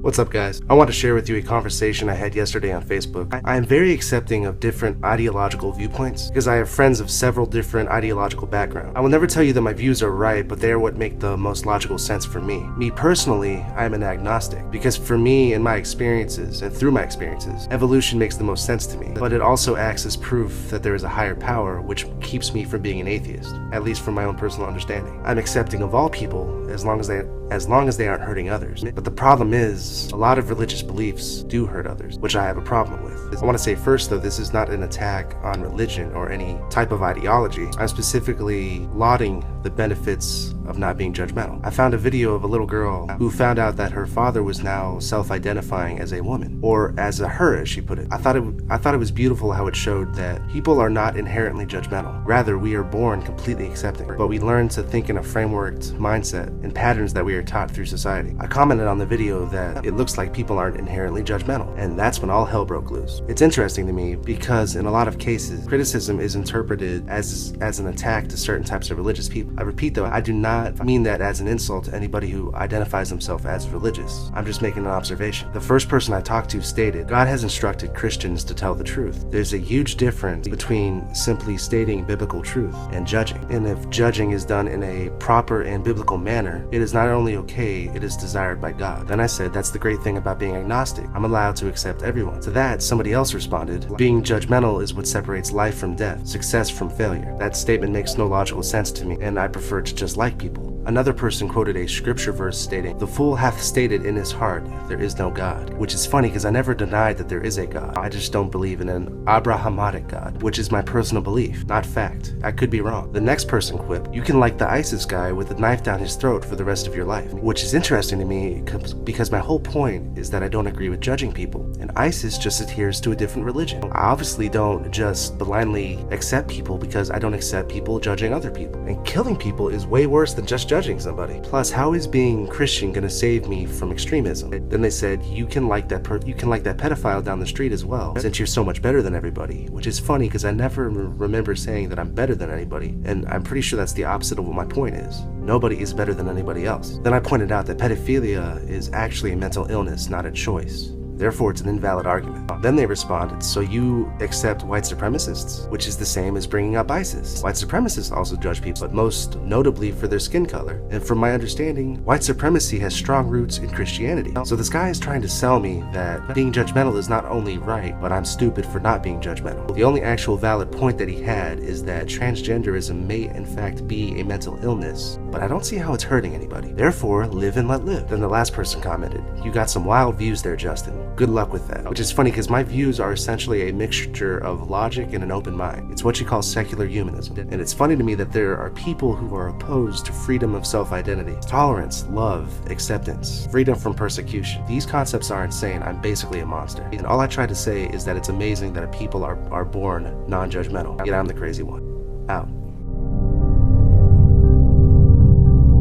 What's up, guys? I want to share with you a conversation I had yesterday on Facebook. I am very accepting of different ideological viewpoints because I have friends of several different ideological backgrounds. I will never tell you that my views are right, but they are what make the most logical sense for me. Me personally, I am an agnostic because for me and my experiences, and through my experiences, evolution makes the most sense to me. But it also acts as proof that there is a higher power which keeps me from being an atheist, at least from my own personal understanding. I'm accepting of all people as long as they aren't hurting others. But the problem is, a lot of religious beliefs do hurt others, which I have a problem with. I want to say first though, this is not an attack on religion or any type of ideology. I'm specifically lauding the benefits of not being judgmental. I found a video of a little girl who found out that her father was now self-identifying as a woman, or as a her, as she put it. I thought it was beautiful how it showed that people are not inherently judgmental. Rather, we are born completely accepting, but we learn to think in a frameworked mindset and patterns that we are taught through society. I commented on the video that it looks like people aren't inherently judgmental, and that's when all hell broke loose. It's interesting to me because in a lot of cases, criticism is interpreted as an attack to certain types of religious people. I repeat though, I do not mean that as an insult to anybody who identifies themselves as religious. I'm just making an observation. The first person I talked to stated, God has instructed Christians to tell the truth. There's a huge difference between simply stating biblical truth and judging. And if judging is done in a proper and biblical manner, it is not only okay, it is desired by God. Then I said, that's the great thing about being agnostic. I'm allowed to accept everyone. To that, somebody else responded, being judgmental is what separates life from death, success from failure. That statement makes no logical sense to me, and I prefer to just like people. Another person quoted a scripture verse stating, "The fool hath stated in his heart, there is no God." Which is funny because I never denied that there is a God. I just don't believe in an Abrahamic God, which is my personal belief, not fact. I could be wrong. The next person quipped, "You can like the ISIS guy with a knife down his throat for the rest of your life." Which is interesting to me because my whole point is that I don't agree with judging people, and ISIS just adheres to a different religion. I obviously don't just blindly accept people because I don't accept people judging other people. And killing people is way worse than just judging somebody. Plus, how is being Christian gonna save me from extremism? Then they said, you can like that pedophile down the street as well, since you're so much better than everybody. Which is funny because I never remember saying that I'm better than anybody, and I'm pretty sure that's the opposite of what my point is. Nobody is better than anybody else. Then I pointed out that pedophilia is actually a mental illness, not a choice. Therefore, it's an invalid argument. Then they responded, so you accept white supremacists? Which is the same as bringing up ISIS. White supremacists also judge people, but most notably for their skin color. And from my understanding, white supremacy has strong roots in Christianity. So this guy is trying to sell me that being judgmental is not only right, but I'm stupid for not being judgmental. The only actual valid point that he had is that transgenderism may in fact be a mental illness, but I don't see how it's hurting anybody. Therefore, live and let live. Then the last person commented, "You got some wild views there, Justin. Good luck with that." Which is funny because my views are essentially a mixture of logic and an open mind. It's what you call secular humanism. And it's funny to me that there are people who are opposed to freedom of self-identity, tolerance, love, acceptance, freedom from persecution. These concepts are insane. I'm basically a monster. And all I try to say is that it's amazing that people are born non-judgmental. Yet I'm the crazy one. Out.